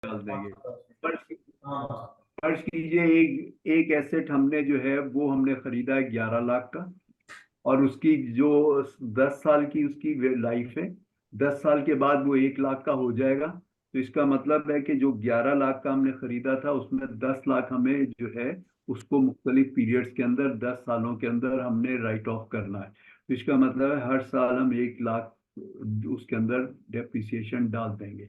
डाल देंगे। फर्ज कीजिए एक एक एसेट हमने जो है वो हमने खरीदा है 11 लाख का, और उसकी जो 10 साल की उसकी लाइफ है, 10 साल के बाद वो 1 लाख का हो जाएगा। तो इसका मतलब है कि जो 11 लाख का हमने खरीदा था उसमें 10 लाख हमें जो है उसको मुख्तलिफ पीरियड्स के अंदर 10 सालों के अंदर हमने राइट ऑफ करना है। तो इसका मतलब है हर साल हम 1 लाख उसके अंदर डेप्रिसिएशन डाल देंगे।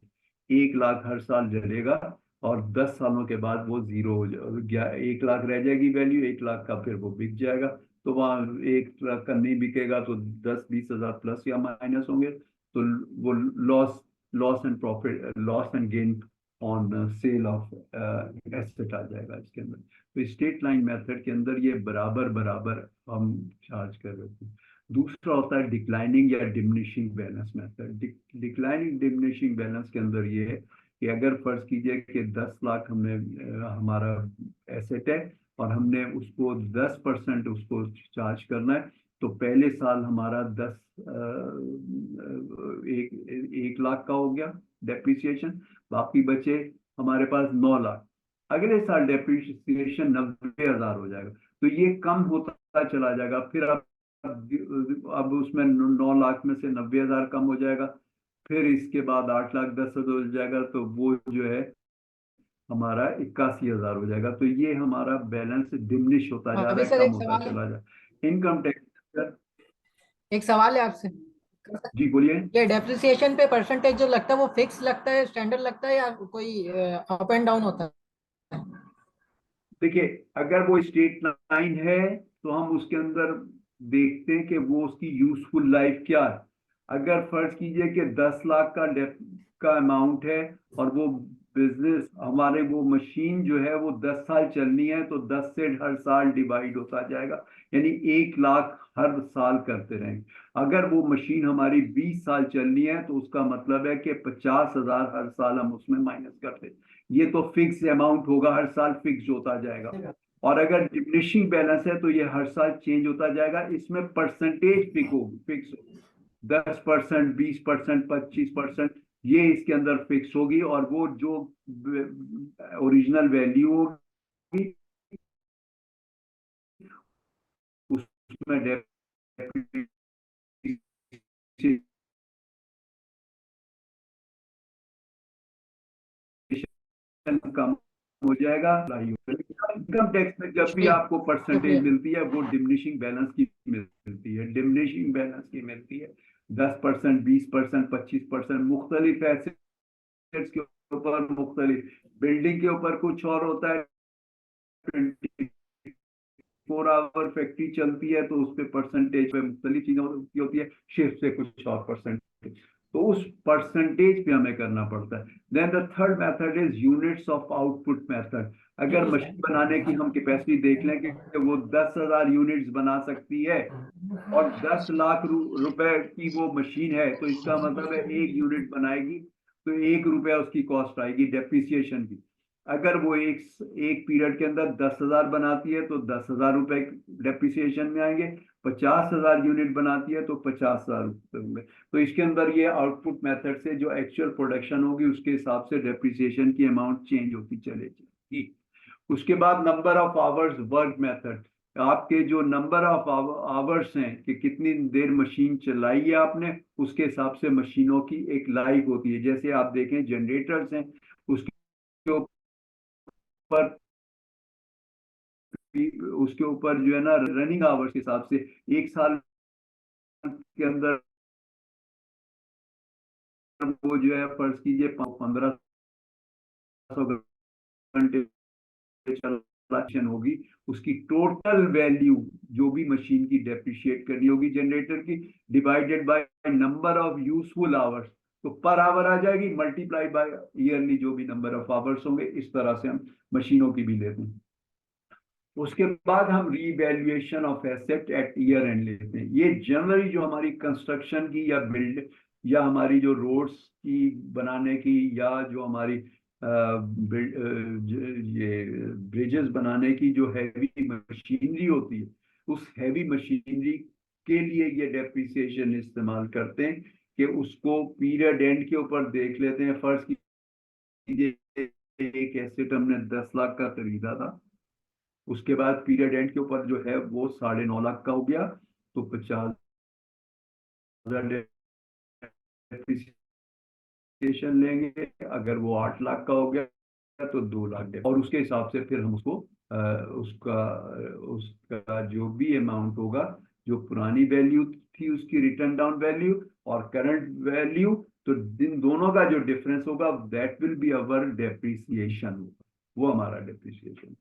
1 लाख हर साल जलेगा, और 10 सालों के बाद वो जीरो हो जाएगा, 1 लाख रह जाएगी वैल्यू, 1 लाख का फिर वो बिक जाएगा। तो वहाँ 1 लाख का नहीं बिकेगा तो 10-20 हजार प्लस या माइनस होंगे। तो वो loss loss and profit, loss and gain on sale of asset आ जाएगा इसके अंदर। तो स्ट्रेट लाइन मेथड के अंदर ये बराबर बराबर हम चार्ज कर रहे थे। दूसरा होता है डिक्लाइनिंग या diminishing balance method. Declining diminishing balance के अंदर ये है कि अगर फर्ज कीजिए कि 10 लाख हमने हमारा एसेट है और हमने उसको 10% उसको चार्ज करना है, तो पहले साल हमारा 1 लाख का हो गया डेप्रिसिएशन, बाकी बचे हमारे पास 9 लाख। अगले साल डेप्रिसिएशन 90 हजार हो जाएगा। तो ये कम होता चला जाएगा। फिर अब उसमें 9 लाख में से 90 हजार कम हो जाएगा। फिर इसके बाद 8 लाख 10 हजार हो जाएगा, तो वो जो है हमारा 81 हजार हो जाएगा। तो ये हमारा बैलेंस डिमिनिश होता जा अभी रहा है, सर कम एक होता सवाल है, चला जा रहा है। Income tax. एक सवाल है आपसे। जी बोलिए। ये डेप्रिसिएशन पे परसेंटेज जो लगता है वो फिक्स लगता है, स्टैंडर्ड लगता है, या कोई अप एंड डाउन होता है? देखिए, अगर वो स्ट्रेट लाइन है तो हम उसके अंदर देखते हैं कि वो उसकी यूजफुल लाइफ क्या है। अगर फर्ज कीजिए कि 10 लाख का अमाउंट है, और वो बिजनेस हमारे वो मशीन जो है वो 10 साल चलनी है, तो 10 से हर साल डिवाइड होता जाएगा, यानी 1 लाख हर साल करते रहेंगे। अगर वो मशीन हमारी 20 साल चलनी है तो उसका मतलब है कि 50 हजार हर साल हम उसमें माइनस करते हैं। ये तो फिक्स अमाउंट होगा, हर साल फिक्स होता जाएगा। और अगर डिमिनिशिंग बैलेंस है तो ये हर साल चेंज होता जाएगा। इसमें परसेंटेज फिक्स होगी, 10%, 20%, 25%, ये इसके अंदर फिक्स होगी। और वो जो ओरिजिनल वैल्यू होगी उसमें डेप्रिसिएशन कम हो जाएगा। इनकम टैक्स में जब भी शुक्रिया, आपको परसेंटेज शुक्रिया। मिलती है वो डिमिनिशिंग बैलेंस की मिलती है, डिमिनिशिंग बैलेंस की मिलती है। 10%, 20%, 25%, मुख्तलिफ एसेट्स के ऊपर मुख्तलिफ। बिल्डिंग के ऊपर कुछ और होता है, 24 आवर फैक्ट्री चलती है तो उस पर परसेंटेज पे मुख्तलिफ चीजें होती है, शिफ्ट से कुछ और परसेंटेज। तो उस परसेंटेज पे हमें करना पड़ता है। Then the third method is units of output method. अगर मशीन बनाने की हम कैपेसिटी देख लें कि वो 10 हजार यूनिट्स बना सकती है, और 10 लाख रुपए की वो मशीन है, तो इसका मतलब है 1 यूनिट बनाएगी तो 1 रुपया उसकी कॉस्ट आएगी डेप्रिसिएशन की। अगर वो एक एक पीरियड के अंदर 10 हजार बनाती है तो 10 हजार रुपए डेप्रिसिएशन में आएंगे। 50 हजार यूनिट बनाती है तो 50 हजार रुपए होंगे। तो इसके अंदर ये आउटपुट मेथड से जो एक्चुअल प्रोडक्शन होगी उसके हिसाब से डेप्रिसिएशन की अमाउंट चेंज होती चलेगी। उसके बाद number of hours work method. आपके जो नंबर ऑफ आवर्स हैं कि कितनी देर मशीन चलाई है आपने, उसके हिसाब से मशीनों की एक लाइफ होती है। जैसे आप देखें जनरेटर्स हैं, उसके ऊपर उसके ऊपर जो है ना रनिंग आवर्स के हिसाब से 1 साल के अंदर वो जो है फर्ज कीजिए 1500 घंटे चलाशन होगी। उसकी टोटल वैल्यू जो भी मशीन की डेप्रिशिएट करनी होगी जनरेटर की, divided by number of useful hours, तो पर आवर आ जाएगी, मल्टीप्लाई बाय ईयरली जो भी नंबर ऑफ आवर्स होंगे। इस तरह से हम मशीनों की भी लेते हैं। उसके बाद हम revaluation of asset eight year and लेते हैं। ये जनरली जो हमारी कंस्ट्रक्शन की या बिल्ड या हमारी जो रोड्स की बनाने की या जो हमारी ये ब्रिजेस बनाने की जो हैवी मशीनरी होती है, उस हैवी मशीनरी के लिए ये डेप्रिसिएशन इस्तेमाल करते हैं कि उसको पीरियड एंड के ऊपर देख लेते हैं। फर्स्ट लीजिए एक एसेट हमने 10 लाख का खरीदा था, उसके बाद पीरियड एंड के ऊपर जो है वो 9.5 लाख का हो गया, तो 50,000 डेप्रिसिएशन लेंगे। अगर वो 8 लाख का हो गया तो 2 लाख, और उसके हिसाब से फिर हम उसको उसका उसका जो भी अमाउंट होगा, जो पुरानी वैल्यू थी उसकी रिटर्न डाउन वैल्यू और करंट वैल्यू, तो इन दोनों का जो डिफरेंस होगा that will be our depreciation होगा, वो हमारा डेप्रिसिएशन।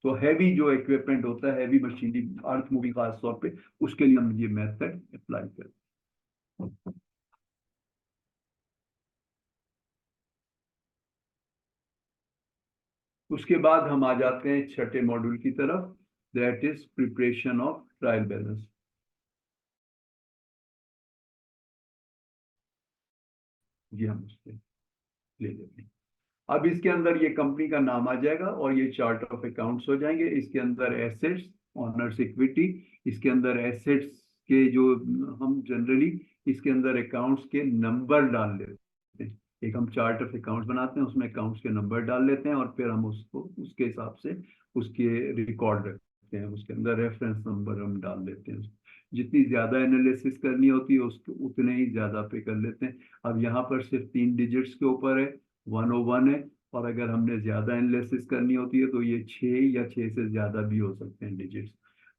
तो हैवी जो इक्विपमेंट होता है, हैवी मशीनरी, अर्थ मूविंग खास तौर पे, उसके लिए हम ये मेथड अप्लाई करते हैं। उसके बाद हम आ जाते हैं छठे मॉड्यूल की तरफ, that is preparation of trial balance. ये हम उससे ले लेते हैं। अब इसके अंदर ये कंपनी का नाम आ जाएगा और ये चार्ट ऑफ अकाउंट्स हो जाएंगे। इसके अंदर एसेट्स, ऑनर्स इक्विटी, इसके अंदर एसेट्स के जो हम जनरली इसके अंदर अकाउंट्स के नंबर डाल लेते हैं। एक हम चार्ट ऑफ अकाउंट्स बनाते हैं, उसमें अकाउंट्स के नंबर डाल लेते हैं और फिर हम उसको उसके हिसाब से उसके रिकॉर्ड रखते हैं। उसके अंदर रेफरेंस नंबर हम डाल लेते हैं। जितनी ज्यादा एनालिसिस करनी होती है उसको उतने ही ज्यादा पे कर लेते हैं। अब यहाँ पर सिर्फ 3 डिजिट्स के ऊपर है, 101 है, और अगर हमने ज्यादा एनालिसिस करनी होती है तो ये 6 या 6 से ज्यादा भी हो सकते हैं डिजिट्स।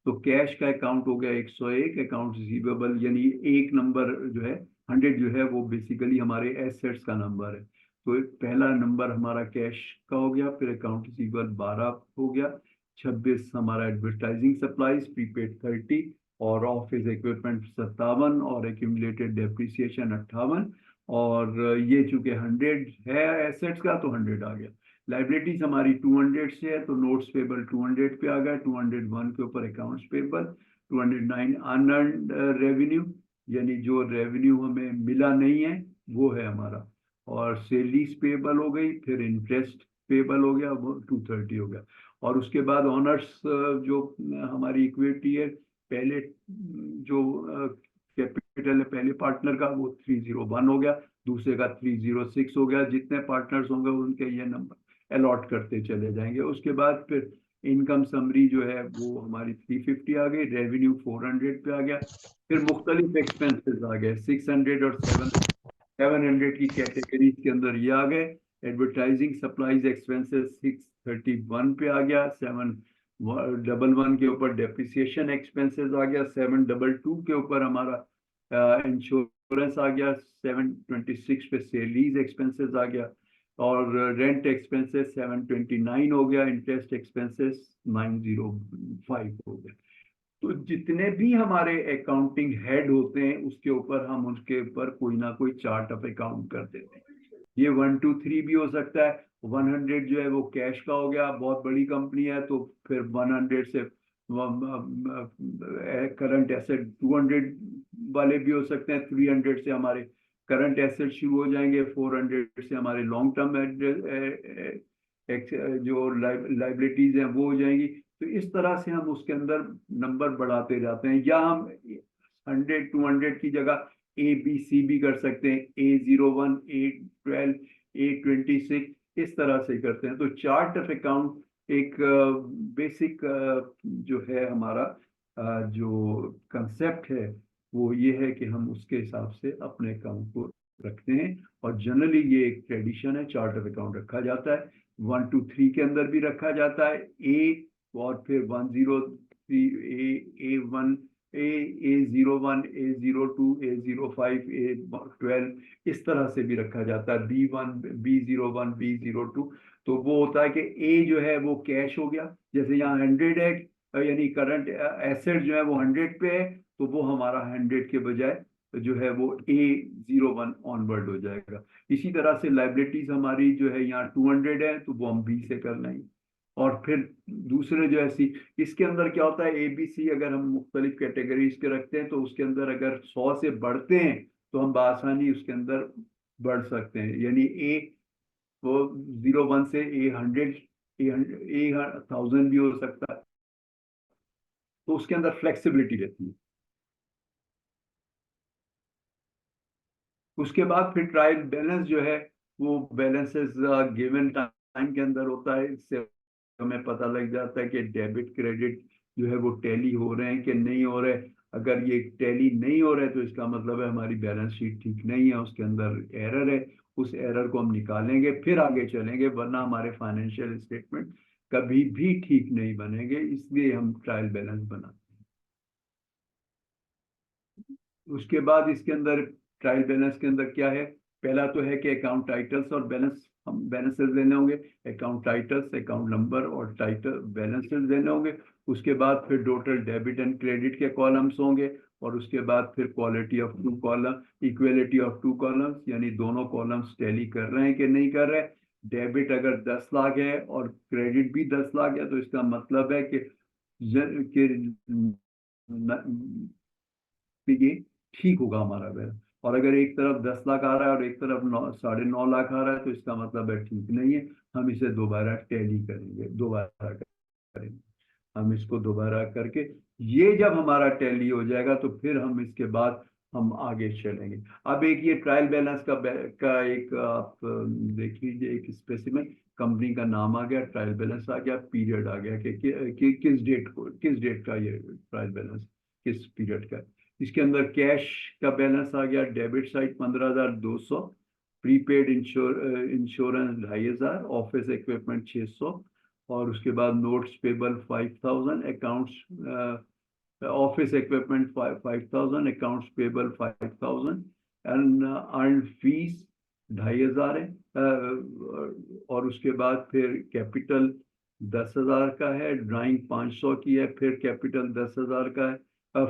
तो कैश का अकाउंट हो गया 101, अकाउंट रिसीवेबल यानी एक नंबर जो है 100 जो है वो बेसिकली हमारे एसेट्स का नंबर है। तो एक पहला नंबर हमारा कैश का हो गया, फिर अकाउंट रिसीवेबल 12 हो गया, 26 हमारा एडवर्टाइजिंग सप्लाईज प्रीपेड 30, और ऑफिस इक्विपमेंट 57, और एक्यूमुलेटेड डेप्रिसिएशन 58, और ये चूंकि 100 है एसेट्स का तो 100 आ गया। लाइबिलिटीज हमारी 200 से है तो नोट्स पेबल 200 पे आ गया, 201 के ऊपर अकाउंट्स पेबल, 209 अनअर्न्ड रेवेन्यू यानी जो रेवेन्यू हमें मिला नहीं है वो है हमारा, और सेलीज पेबल हो गई, फिर इंटरेस्ट पेबल हो गया, वो 230 हो गया। और उसके बाद ऑनर्स जो हमारी इक्विटी है, पहले जो कैपिटल है पहले पार्टनर का वो 301 हो गया, दूसरे का 306 हो गया। जितने पार्टनर्स होंगे उनके ये नंबर अलॉट करते चले जाएंगे। उसके बाद फिर इनकम समरी जो है वो हमारी 350 आ गई, रेवेन्यू 400 पे आ गया, फिर मुख्तलिफ एक्सपेंसेस आ गए 600 और 700 की कैटेगरीज के अंदर ये आ गए। एडवर्टाइजिंग सप्लाईज एक्सपेंसेस 631 पे आ गया, 711 के ऊपर डेप्रिसिएशन एक्सपेंसेस आ गया, 722 के ऊपर हमारा इंश्योरेंस आ गया, 726 पे सेलीज एक्सपेंसेस आ गया, और रेंट एक्सपेंसेस 729 हो गया, इंटरेस्ट एक्सपेंसेस 905 हो गया। तो जितने भी हमारे अकाउंटिंग हेड होते हैं उसके ऊपर हम उसके ऊपर कोई ना कोई चार्ट ऑफ अकाउंट कर देते हैं। ये 1 2 3 भी हो सकता है। 100 जो है वो कैश का हो गया, बहुत बड़ी कंपनी है तो फिर 100 से करंट एसेट 200 वाले भी हो सकते हैं, 300 से हमारे करंट एसेट शुरू हो जाएंगे, 400 से हमारे लॉन्ग टर्म जो लाइबिलिटीज हैं वो हो जाएंगी। तो इस तरह से हम उसके अंदर नंबर बढ़ाते जाते हैं, या हम 100 200 की जगह ABC भी कर सकते हैं, A01 A12 A26 इस तरह से करते हैं। तो चार्ट ऑफ अकाउंट एक बेसिक जो है हमारा जो कंसेप्ट है वो ये है कि हम उसके हिसाब से अपने अकाउंट को रखते हैं, और जनरली ये एक ट्रेडिशन है, चार्ट ऑफ अकाउंट रखा जाता है। 1 2 3 के अंदर भी रखा जाता है ए, और फिर 103 A1 A01 A02 A05 A12 इस तरह से भी रखा जाता है, B1 B01 B02। तो वो होता है कि ए जो है वो कैश हो गया, जैसे यहाँ 100 है, यानी करंट एसेट जो है वो 100 पे है, तो वो हमारा 100 के बजाय जो है वो A01 ऑनवर्ड हो जाएगा। इसी तरह से लाइबिलिटीज हमारी जो है यहाँ 200 है तो वो हम B से कर लेंगे। और फिर दूसरे जो ऐसी इसके अंदर क्या होता है, ABC अगर हम मुख्तलिफ कैटेगरीज के रखते हैं तो उसके अंदर अगर 100 से बढ़ते हैं तो हम बआसानी उसके अंदर बढ़ सकते हैं, यानी ए वो 01 से A100 A1000 भी हो सकता है, तो उसके अंदर फ्लेक्सिबिलिटी रहती है। उसके बाद फिर ट्रायल बैलेंस जो है वो बैलेंसेस गिवन टाइम के अंदर होता है। इससे हमें पता लग जाता है कि डेबिट क्रेडिट जो है वो टैली हो रहे हैं कि नहीं हो रहे। अगर ये टैली नहीं हो रहे तो इसका मतलब है हमारी बैलेंस शीट ठीक नहीं है, उसके अंदर एरर है। उस एरर को हम निकालेंगे फिर आगे चलेंगे, वरना हमारे फाइनेंशियल स्टेटमेंट कभी भी ठीक नहीं बनेंगे। इसलिए हम ट्रायल बैलेंस बनाते हैं। उसके बाद इसके अंदर ट्रायल बैलेंस के अंदर क्या है, पहला तो है कि अकाउंट टाइटल्स और बैलेंस, हम बैलेंसेस देने होंगे। अकाउंट टाइटल्स, अकाउंट नंबर और टाइटल बैलेंसेस देने होंगे। उसके बाद फिर टोटल डेबिट एंड क्रेडिट के कॉलम्स होंगे। और उसके बाद फिर quality of two column, equality of two columns, यानी दोनों कॉलम्स टैली कर रहे हैं कि नहीं कर रहे। डेबिट अगर 10 लाख है और क्रेडिट भी 10 लाख है तो इसका मतलब है कि ये ठीक होगा हमारा बैलेंस। और अगर एक तरफ 10 लाख आ रहा है और एक तरफ 9.5 लाख आ रहा है तो इसका मतलब है ठीक नहीं है। हम इसे दोबारा टैली करेंगे, दोबारा करेंगे। हम इसको दोबारा करके, ये जब हमारा टैली हो जाएगा तो फिर हम इसके बाद हम आगे चलेंगे। अब एक ये ट्रायल बैलेंस का एक आप देख लीजिए, एक स्पेसिमेन, कंपनी का नाम आ गया, ट्रायल बैलेंस आ गया, पीरियड आ गया कि किस डेट का ये ट्रायल बैलेंस किस पीरियड का है। इसके अंदर कैश का बैलेंस आ गया, debit side 15,200, prepaid insurance 2,500, office equipment 600, और उसके बाद notes payable 5,000, accounts office equipment 5,000, accounts payable 5,000, and earn fees 2,500 है। और उसके बाद फिर कैपिटल 10,000 का है, ड्राइंग 500 की है, फिर कैपिटल 10,000 का है,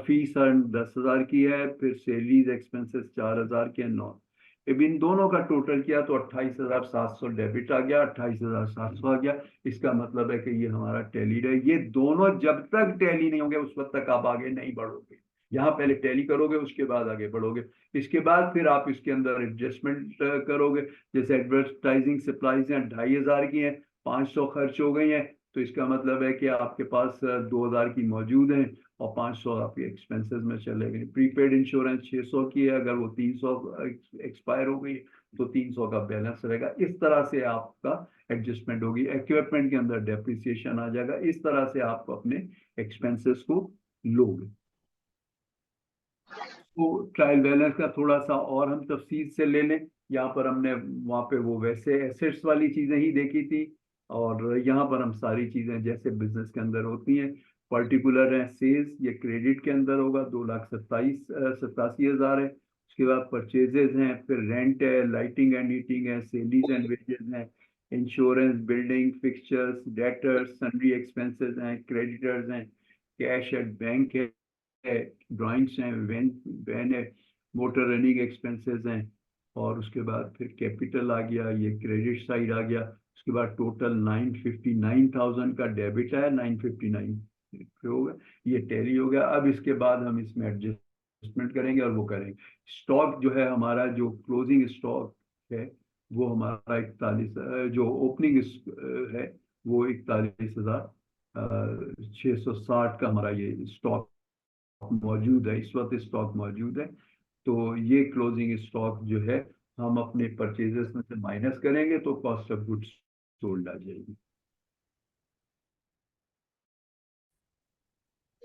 फीस अर्न 10,000 की है, फिर सैलरीज एक्सपेंसेस 4,000 के, नौ। अब इन दोनों का टोटल किया तो 28,700 डेबिट आ गया, 28,700 आ गया। इसका मतलब है कि ये हमारा टैली है। ये दोनों जब तक टैली नहीं होंगे उस वक्त तक आप आगे नहीं बढ़ोगे। यहाँ पहले टैली करोगे, उसके बाद आगे बढ़ोगे। इसके बाद फिर आप इसके अंदर एडजस्टमेंट करोगे। जैसे एडवर्टाइजिंग सप्लाईज हैं 2,500 की हैं, 500 खर्च हो गई हैं, तो इसका मतलब है कि आपके पास 2,000 की मौजूद है और 500 आपके एक्सपेंसेस में चले गए। प्रीपेड इंश्योरेंस 600 की है, अगर वो 300 एक्सपायर हो गई तो 300 का बैलेंस रहेगा। इस तरह से आपका एडजस्टमेंट होगी। इक्विपमेंट के अंदर डेप्रिसिएशन आ जाएगा। इस तरह से आप अपने एक्सपेंसेस को लोगे। तो ट्रायल बैलेंस का थोड़ा सा और हम तफसील से ले लें। यहाँ पर हमने वहाँ पे वो वैसे एसेट्स वाली चीजें ही देखी थी, और यहाँ पर हम सारी चीजें जैसे बिजनेस के अंदर होती हैं। पर्टिकुलर है सेल्स, ये क्रेडिट के अंदर होगा, 2,87,000 है। उसके बाद परचेजेज हैं, फिर रेंट है, लाइटिंग एंड हीटिंग है, सेलीज एंड वेजेस हैं, insurance, building fixtures, debtors, sundry expenses हैं, क्रेडिटर्स हैं, कैश एट बैंक है, ड्राइंग्स हैं, वैन वैन है, मोटर रनिंग एक्सपेंसेस हैं। और उसके बाद फिर कैपिटल आ गया, ये क्रेडिट साइड आ गया। उसके बाद टोटल 959,000 का डेबिट है, 959 होगा, ये टैली हो गया। अब इसके बाद हम इसमें एडजस्टमेंट करेंगे और वो करेंगे। स्टॉक जो है हमारा, जो क्लोजिंग स्टॉक है वो हमारा 41, जो ओपनिंग है वो 41,660 का हमारा ये स्टॉक मौजूद है, इस वक्त स्टॉक मौजूद है। तो ये क्लोजिंग स्टॉक जो है हम अपने परचेजेस में से माइनस करेंगे तो कॉस्ट ऑफ गुड्स सोल्ड आ जाएगी।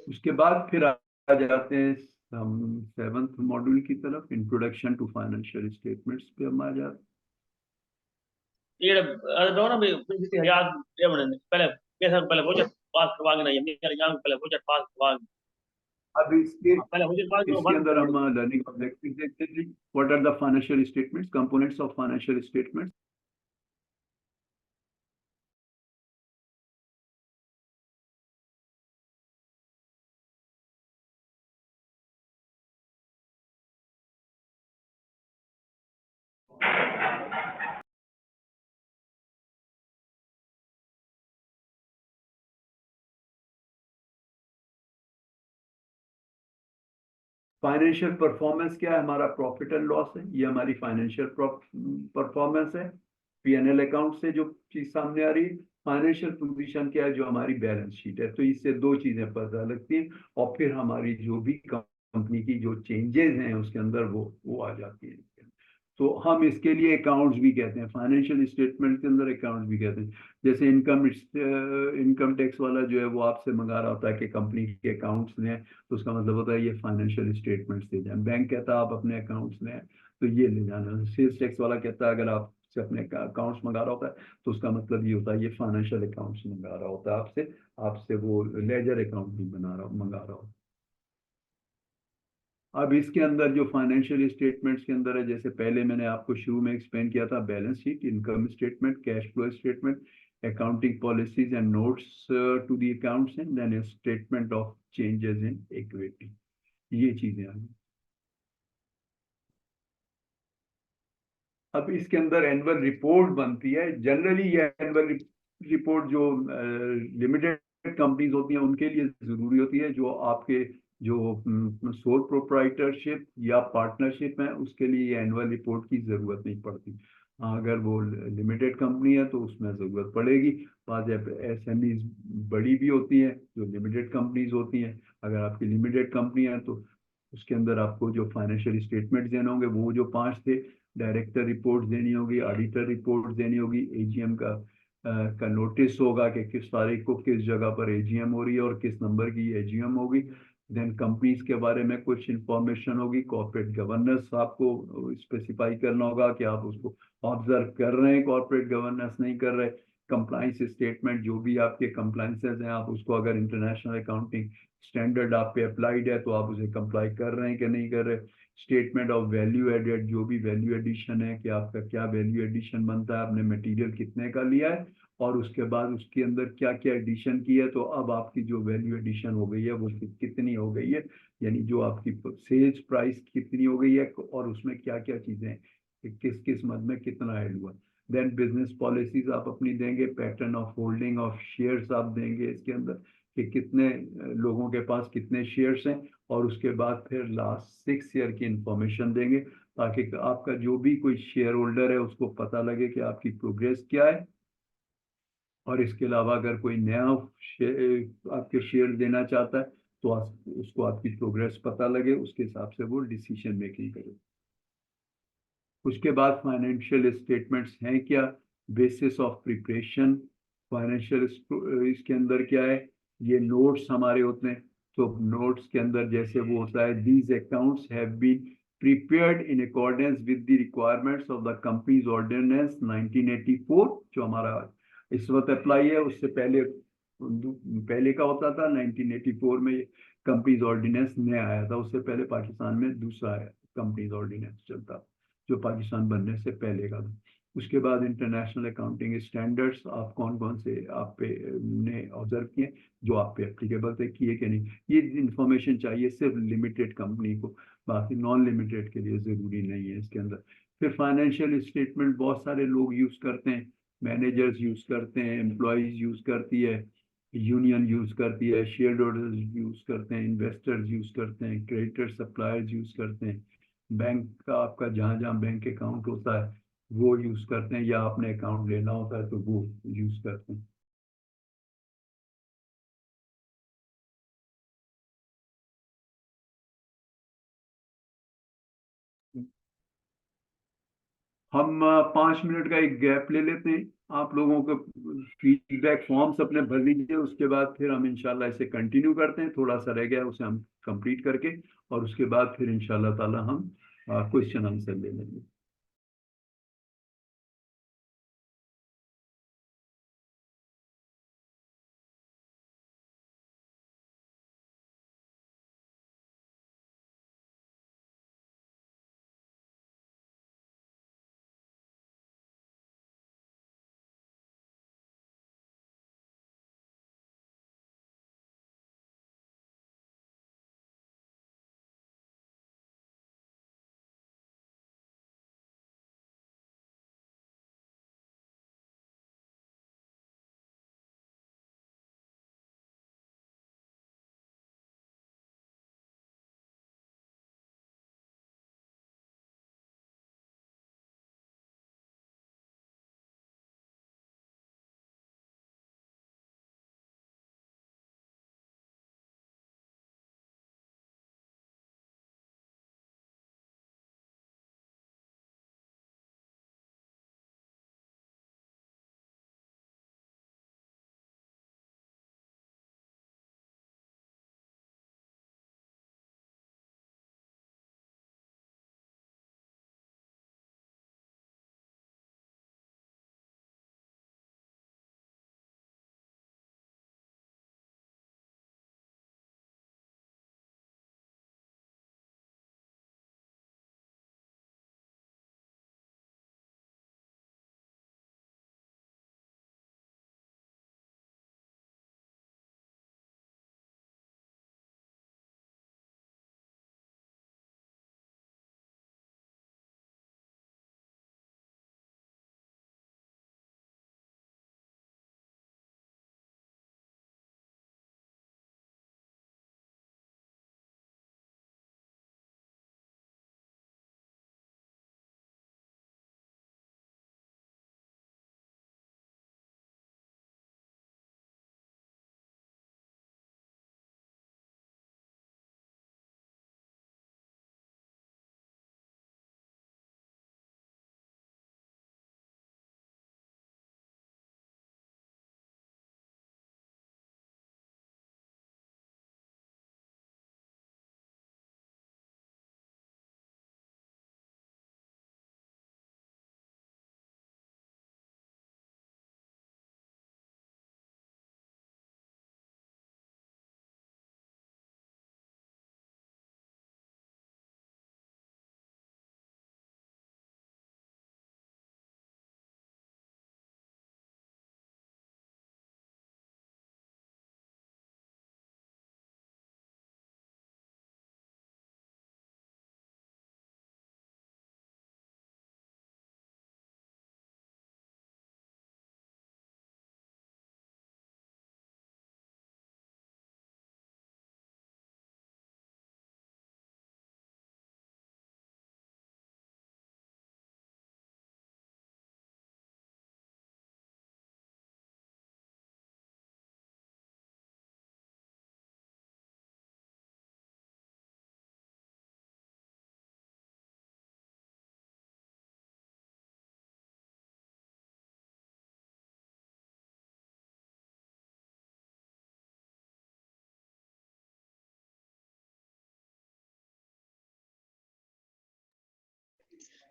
उसके बाद फिर आ जाते हैं हम 7th मॉड्यूल की तरफ, इंट्रोडक्शन टू फाइनेंशियल स्टेटमेंट्स पे हम आ जाते ఇక్కడ డోనా याद पहले कैसा पहले बजट पास करवाएंगे ना ये मेरे यहाँ पहले बजट पास करवाएंगे हैं। अब पहले बजट पास जो इसके अंदर हम लर्निंग ऑब्जेक्टिव देखते हैं। What are the financial statements, components of financial statements. Financial performance क्या है, हमारा प्रॉफिट एंड लॉस है, ये हमारी फाइनेंशियल परफॉर्मेंस है। पीएनएल अकाउंट से जो चीज सामने आ रही है। फाइनेंशियल पोजीशन क्या है, जो हमारी बैलेंस शीट है। तो इससे दो चीजें पता लगती हैं, और फिर हमारी जो भी कंपनी की जो चेंजेस हैं उसके अंदर वो आ जाती है। तो हम इसके लिए अकाउंट्स भी कहते हैं, फाइनेंशियल स्टेटमेंट के अंदर अकाउंट्स भी कहते हैं। जैसे इनकम टैक्स वाला जो है वो आपसे मंगा रहा होता है कि कंपनी के अकाउंट्स लें, तो उसका मतलब होता है ये फाइनेंशियल स्टेटमेंट्स दे जाए। बैंक कहता है आप अपने अकाउंट्स लें तो ये ले जाना। सेल्स टैक्स वाला कहता है अगर आप से अपने अकाउंट्स मंगा रहा होता है तो उसका मतलब ये होता है ये फाइनेंशियल अकाउंट्स मंगा रहा होता है आपसे, आपसे वो लेजर अकाउंट भी मंगा रहा होता है। अब इसके अंदर जो फाइनेंशियल स्टेटमेंट्स के अंदर है, जैसे पहले मैंने आपको शुरू में एक्सप्लेन किया था, balance sheet, income statement, cash flow statement, accounting policies and notes to the accounts, and then statement of changes in equity, ये चीजें आ गई। अब इसके अंदर एनुअल रिपोर्ट बनती है। जनरली ये एनुअल रिपोर्ट जो लिमिटेड कंपनीज होती हैं उनके लिए जरूरी होती है। जो आपके जो सोल प्रोप्राइटरशिप या पार्टनरशिप है उसके लिए ये एनुअल रिपोर्ट की जरूरत नहीं पड़ती। हाँ, अगर वो लिमिटेड कंपनी है तो उसमें जरूरत पड़ेगी। बाद एसएमईज बड़ी भी होती हैं जो लिमिटेड कंपनीज होती हैं। अगर आपकी लिमिटेड कंपनी है तो उसके अंदर आपको जो फाइनेंशियल स्टेटमेंट देने होंगे वो जो 5 थे, डायरेक्टर रिपोर्ट देनी होगी, ऑडिटर रिपोर्ट देनी होगी, एजीएम का नोटिस होगा कि किस तारीख को किस जगह पर एजीएम हो रही है और किस नंबर की एजीएम होगी। देन कंपनीज के बारे में कुछ इंफॉर्मेशन होगी, कॉर्पोरेट गवर्नेंस आपको स्पेसिफाई करना होगा कि आप उसको ऑब्जर्व कर रहे हैं, कॉर्पोरेट गवर्नेंस नहीं कर रहे। कंप्लाइंस स्टेटमेंट, जो भी आपके कंप्लाइंसेस हैं, आप उसको अगर इंटरनेशनल अकाउंटिंग स्टैंडर्ड आप पे अप्लाइड है तो आप उसे कंप्लाई कर रहे हैं कि नहीं कर रहे। स्टेटमेंट ऑफ वैल्यू एडेड, जो भी वैल्यू एडिशन है कि आपका क्या वैल्यू एडिशन बनता है, आपने मटेरियल कितने का लिया है और उसके बाद उसके अंदर क्या क्या एडिशन की है, तो अब आपकी जो वैल्यू एडिशन हो गई है वो कितनी हो गई है, यानी जो आपकी सेल्स प्राइस कितनी हो गई है और उसमें क्या क्या चीजें किस किस मद में कितना ऐड हुआ। देन बिजनेस पॉलिसीज आप अपनी देंगे, pattern of holding of shares आप देंगे इसके अंदर कि कितने लोगों के पास कितने शेयर्स हैं, और उसके बाद फिर लास्ट 6 ईयर की इंफॉर्मेशन देंगे ताकि आपका जो भी कोई शेयर होल्डर है उसको पता लगे कि आपकी प्रोग्रेस क्या है। और इसके अलावा अगर कोई नया आपके शेयर देना चाहता है तो उसको आपकी प्रोग्रेस पता लगे, उसके हिसाब से वो डिसीजन मेकिंग करे। उसके बाद फाइनेंशियल स्टेटमेंट्स हैं क्या, बेसिस ऑफ प्रिपरेशन। फाइनेंशियल इसके अंदर क्या है, ये नोट्स हमारे होते हैं। तो नोट्स के अंदर जैसे वो होता है, these accounts have been prepared in accordance with the requirements of the company's ordinance 1984, जो हमारा इस वक्त अप्लाई है। उससे पहले पहले का होता था 1984 में कंपनीज ऑर्डिनेंस नया आया था, उससे पहले पाकिस्तान में दूसरा कंपनीज ऑर्डिनेंस चलता जो पाकिस्तान बनने से पहले का था। उसके बाद इंटरनेशनल अकाउंटिंग स्टैंडर्ड्स आप कौन कौन से आप पे ने ऑब्जर्व किए जो आप पे एप्लीकेबल थे, किए कि नहीं, ये इंफॉर्मेशन चाहिए सिर्फ लिमिटेड कंपनी को, बाकी नॉन लिमिटेड के लिए जरूरी नहीं है इसके अंदर। फिर फाइनेंशियल स्टेटमेंट बहुत सारे लोग यूज करते हैं, मैनेजर्स यूज करते हैं, एम्प्लॉयज यूज करती है, यूनियन यूज करती है, शेयर होल्डर्स यूज करते हैं, इन्वेस्टर्स यूज करते हैं, क्रेडिटर सप्लायर्स यूज करते हैं, बैंक का आपका जहाँ जहाँ बैंक अकाउंट होता है वो यूज करते हैं, या आपने अकाउंट लेना होता है तो वो यूज करते हैं। हम 5 मिनट का एक गैप ले लेते हैं। आप लोगों को फीडबैक फॉर्म्स अपने भर लीजिए, उसके बाद फिर हम इंशाल्लाह इसे कंटिन्यू करते हैं। थोड़ा सा रह गया उसे हम कंप्लीट करके, और उसके बाद फिर इंशाल्लाह ताला हम क्वेश्चन आंसर ले लेंगे।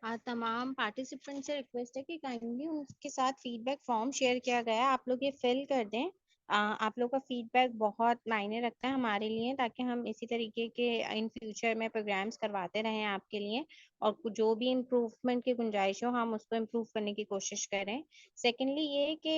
तमाम पार्टिसिपेंट से रिक्वेस्ट है कि काइंडली उनके साथ फीडबैक फॉर्म शेयर किया गया है, आप लोग ये फिल कर दें। आप लोग का फीडबैक बहुत मायने रखता है हमारे लिए, ताकि हम इसी तरीके के इन फ्यूचर में प्रोग्राम्स करवाते रहें आपके लिए, और जो भी इम्प्रूवमेंट की गुंजाइश हो हम उसको इम्प्रूव करने की कोशिश करें। सेकेंडली ये कि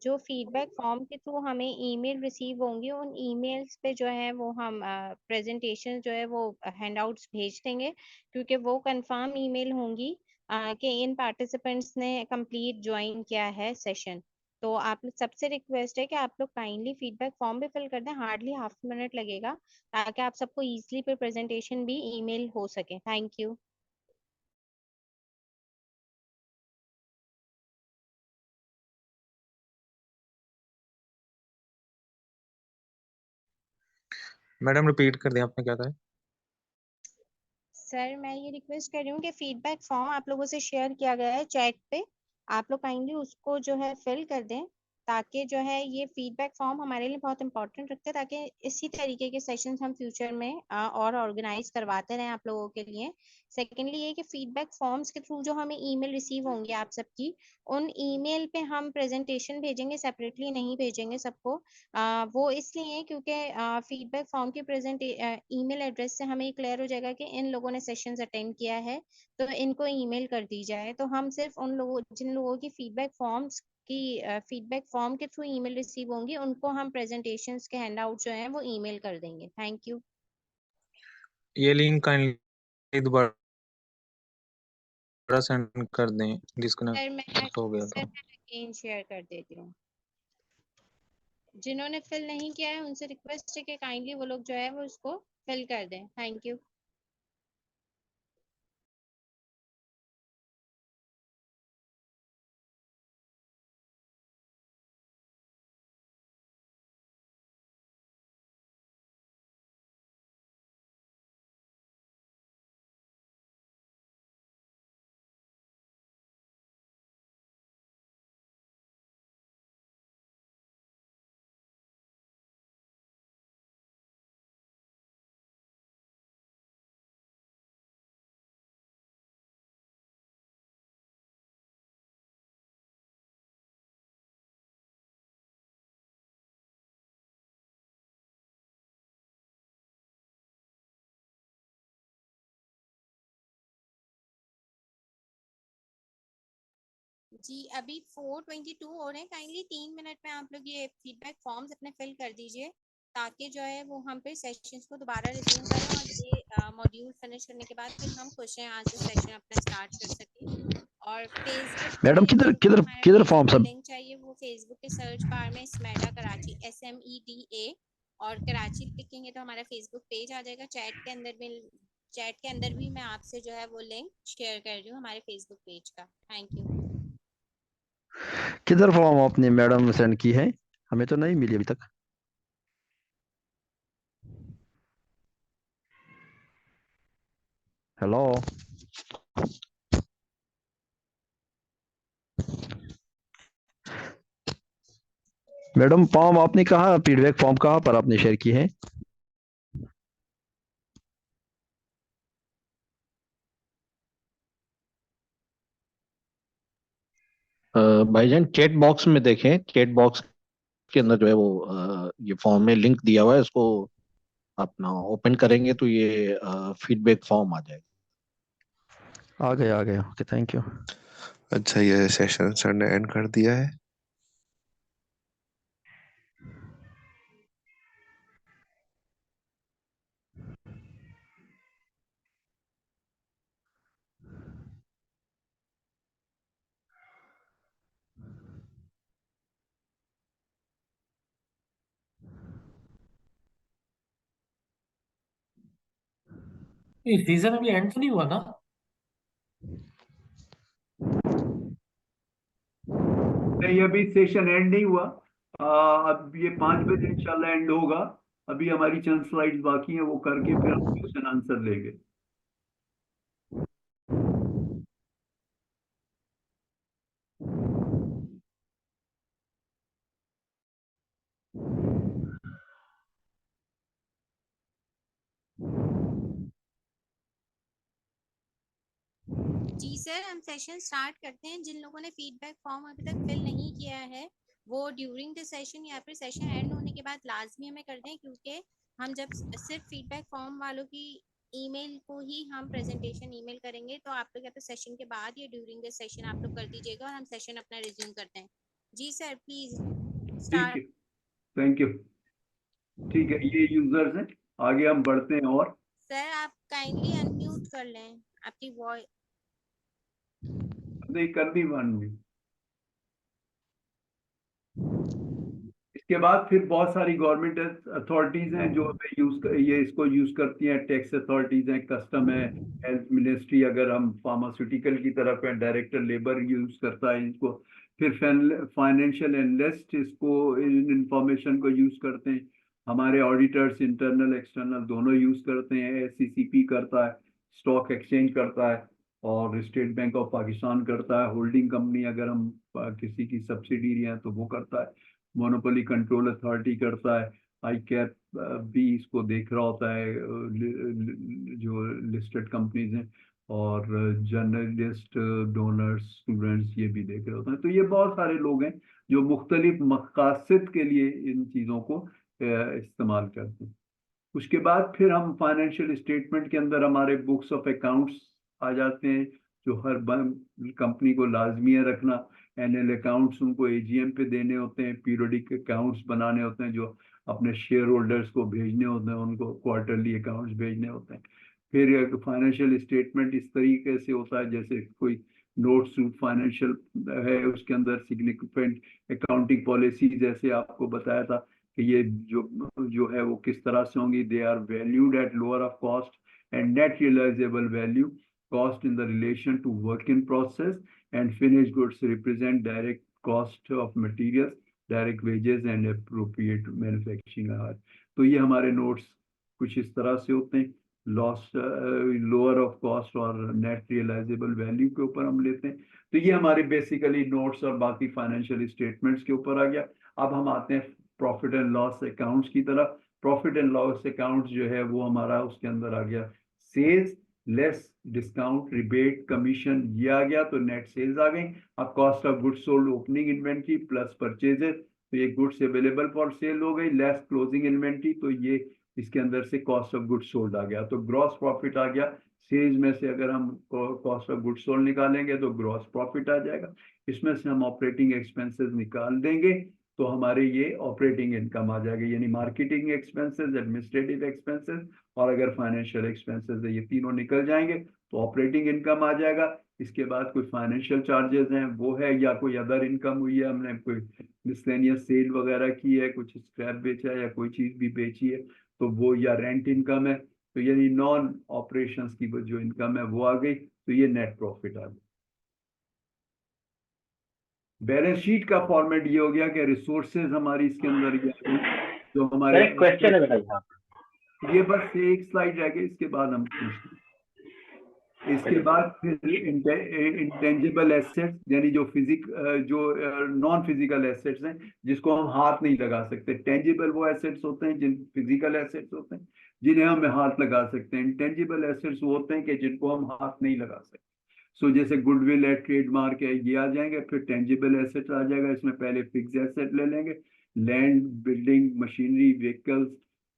जो फीडबैक फॉर्म के थ्रू हमें ईमेल रिसीव होंगी, उन ईमेल्स पे जो है वो हम प्रेजेंटेशन जो है वो हैंडआउट्स भेज देंगे, क्योंकि वो कंफर्म ईमेल होंगी कि इन पार्टिसिपेंट्स ने कंप्लीट ज्वाइन किया है सेशन। तो आप लोग सबसे रिक्वेस्ट है कि आप लोग काइंडली फीडबैक फॉर्म भी फिल कर दें, हार्डली हाफ मिनट लगेगा, ताकि आप सबको इजीली फिर प्रेजेंटेशन भी ईमेल हो सके। Thank you. मैडम रिपीट कर दें, आपने क्या कहा है? सर मैं ये रिक्वेस्ट कर रही हूँ कि फीडबैक फॉर्म आप लोगों से शेयर किया गया है चैट पे, आप लोग काइंडली उसको जो है फिल कर दें, ताकि जो है ये फीडबैक फॉर्म हमारे लिए बहुत इंपॉर्टेंट रखते हैं, ताकि इसी तरीके के सेशंस हम फ्यूचर में और ऑर्गेनाइज करवाते रहें आप लोगों के लिए। सेकेंडली ये कि फीडबैक फॉर्म्स के थ्रू जो हमें ईमेल रिसीव होंगे आप सबकी, उन ईमेल पे हम प्रेजेंटेशन भेजेंगे, सेपरेटली नहीं भेजेंगे सबको। वो इसलिए क्योंकि फीडबैक फॉर्म की प्रेजेंट ईमेल एड्रेस से हमें क्लियर हो जाएगा कि इन लोगों ने सेशंस अटेंड किया है, तो इनको ईमेल कर दी जाए। तो हम सिर्फ उन लोगों जिन लोगों की फीडबैक फॉर्म के थ्रू ईमेल रिसीव होंगी, उनको हम प्रेजेंटेशंस के हैंडआउट जो हैं वो ईमेल कर देंगे। Thank you. ये लिंक काइंडली दोबारा सेंड कर दें, डिस्कनेक्ट हो गया सर था। मैं अगेन शेयर कर देती हूँ। जिन्होंने फिल नहीं किया है उनसे रिक्वेस्ट है कि काइंडली वो लोग जो है वो उसको फिल कर दें। Thank you. जी अभी 4:22 हो रहे हैं, काइंडली 3 मिनट में आप लोग ये फीडबैक फॉर्म्स अपने फिल कर दीजिए, ताकि जो है वो हम फिर सेशंस को दोबारा रिज्यूम करें, और ये मॉड्यूल फिनिश करने के बाद फिर हम क्वेश्चन आंसर सेशन अपना स्टार्ट कर सकें। और फेसबुक मैडम पे किधर जिनको किधर हमारा किधर फॉर्म फेसबुक का सब? लिंक चाहिए, वो फेसबुक के सर्च बार में स्मेडा कराची SMEDA और कराची लिखेंगे तो हमारा फेसबुक पेज आ जाएगा। चैट के अंदर भी मैं आपसे जो है वो लिंक शेयर कर रही हूँ हमारे फेसबुक पेज का। Thank you. किधर फॉर्म आपने मैडम सेंड की है? हमें तो नहीं मिली अभी तक। हेलो मैडम, फॉर्म आपने कहा, फीडबैक फॉर्म कहाँ पर आपने शेयर की है? भाईजान चैट बॉक्स में देखें, चैट बॉक्स के अंदर जो है वो ये फॉर्म में लिंक दिया हुआ है, इसको अपना ओपन करेंगे तो ये फीडबैक फॉर्म आ जाएगा। आ गया। Okay, thank you. अच्छा, ये सेशन सर ने एंड कर दिया है। ये सीजन अभी एंड तो नहीं हुआ ना? नहीं, अभी सेशन एंड नहीं हुआ। अब ये 5 बजे इंशाल्लाह एंड होगा। अभी हमारी चंद स्लाइड्स बाकी हैं, वो करके फिर हम क्वेश्चन आंसर लेंगे। जी सर, हम सेशन स्टार्ट करते हैं। जिन लोगों ने फीडबैक फॉर्म अभी तक फिल नहीं किया है वो ड्यूरिंग द सेशन या फिर सेशन एंड होने के बाद लाजमी हमें कर दें, क्योंकि हम जब सिर्फ फीडबैक फॉर्म वालों की ईमेल को ही हम प्रेजेंटेशन ईमेल करेंगे, तो आप लोग या तो सेशन के बाद या ड्यूरिंग द सेशन आप लोग कर दीजिएगा और हम सेशन अपना रिज्यूम करते हैं। जी सर, प्लीज ठीक स्टार्ट। है, थैंक यू। ठीक है, ये यूजर्स हैं, आगे हम बढ़ते हैं। और सर आप काइंडली अनम्यूट कर लें आपकी वॉइस। नहीं कर दी वन। इसके बाद फिर बहुत सारी गवर्नमेंट अथॉरिटीज हैं जो ये इसको यूज करती हैं। टैक्स अथॉरिटीज हैं, कस्टम है, हेल्थ मिनिस्ट्री, अगर हम फार्मास्यूटिकल की तरफ है, डायरेक्टर लेबर यूज करता है इसको। फिर फाइनेंशियल एनालिस्ट इसको, इंफॉर्मेशन को यूज करते हैं। हमारे ऑडिटर्स इंटरनल एक्सटर्नल दोनों यूज करते हैं। SECP करता है, स्टॉक एक्सचेंज करता है, और स्टेट बैंक ऑफ पाकिस्तान करता है। होल्डिंग कंपनी अगर हम किसी की सब्सिडीरी हैं तो वो करता है। मोनोपोली कंट्रोल अथॉरिटी करता है। आई कैप भी इसको देख रहा होता है, जो लिस्टेड कंपनीज हैं। और जर्नलिस्ट, डोनर्स, स्टूडेंट्स ये भी देख रहे होते हैं। तो ये बहुत सारे लोग हैं जो मुख्तलिफ मकासद के लिए इन चीज़ों को इस्तेमाल करते हैं। उसके बाद फिर हम फाइनेंशियल स्टेटमेंट के अंदर हमारे बुक्स ऑफ अकाउंट्स आ जाते हैं, जो हर कंपनी को लाजमी है रखना। एनुअल अकाउंट्स उनको AGM पे देने होते हैं। पीरियडिक अकाउंट्स बनाने होते हैं जो अपने शेयर होल्डर्स को भेजने होते हैं, उनको क्वार्टरली अकाउंट्स भेजने होते हैं। फिर फाइनेंशियल स्टेटमेंट इस तरीके से होता है जैसे कोई नोट्स फाइनेंशियल है, उसके अंदर सिग्निफिकेंट अकाउंटिंग पॉलिसी जैसे आपको बताया था कि ये जो है वो किस तरह से होंगी। They are valued at lower of cost and net realisable value, cost in the relation to work in process, and finish goods represent direct cost of materials, direct wages and appropriate manufacturing. तो ये हमारे notes कुछ इस तरह से होते हैं। Loss, lower of cost और नेट रियलाइजेबल वैल्यू के ऊपर हम लेते हैं। तो ये हमारे बेसिकली नोट्स और बाकी फाइनेंशियल स्टेटमेंट्स के ऊपर आ गया। अब हम आते हैं प्रॉफिट एंड लॉस अकाउंट्स की तरफ। प्रॉफिट एंड लॉस अकाउंट्स जो है वो हमारा उसके अंदर आ गया sales less discount, rebate, commission, ये आ गया तो नेट सेल्स आ गई। अब cost of goods sold, opening inventory plus purchases, तो ये गुड्स अवेलेबल फॉर सेल हो गई, लेस क्लोजिंग इन्वेंट्री, तो ये इसके अंदर से कॉस्ट ऑफ गुड्स सोल्ड आ गया। तो ग्रॉस प्रॉफिट आ गया। सेल्स में से अगर हम कॉस्ट ऑफ गुड्स सोल्ड निकालेंगे तो ग्रॉस प्रॉफिट आ जाएगा। इसमें से हम ऑपरेटिंग एक्सपेंसेस निकाल देंगे तो हमारे ये ऑपरेटिंग इनकम आ जाएगी, यानी मार्केटिंग एक्सपेंसेस, एडमिनिस्ट्रेटिव एक्सपेंसेस और अगर फाइनेंशियल एक्सपेंसेस है, ये तीनों निकल जाएंगे तो ऑपरेटिंग इनकम आ जाएगा। इसके बाद कोई फाइनेंशियल चार्जेस हैं वो है, या कोई अदर इनकम हुई है, हमने कोई मिसलेनियस सेल वगैरह की है, कुछ स्क्रैप बेचा है या कोई चीज भी बेची है तो वो, या रेंट इनकम है, तो यानी नॉन ऑपरेशंस की जो इनकम है वो आ गई, तो ये नेट प्रॉफिट आ गई। बैलेंस शीट का फॉर्मेट ये हो गया कि रिसोर्सेज हमारी इसके अंदर ये आ गई, जो हमारे क्वेश्चन है बेटा यहाँ पे। ये बस एक स्लाइड रह गई, इसके बाद हम पूछते हैं। इसके बाद फिर इंटेंजिबल एसेट्स, यानी जो नॉन फिजिकल एसेट्स हैं जिसको हम हाथ नहीं लगा सकते। टेंजिबल वो एसेट्स होते हैं जिन फिजिकल एसेट्स होते हैं जिन्हें हम हाथ लगा सकते हैं। इंटेंजिबल एसेट्स वो होते हैं कि जिनको हम हाथ नहीं लगा सकते। सो जैसे गुडविल है, ट्रेडमार्क है, ये आ जाएंगे। फिर टेंजिबल एसेट आ जाएगा, इसमें पहले फिक्स एसेट ले लेंगे, land, building, machinery, vehicles,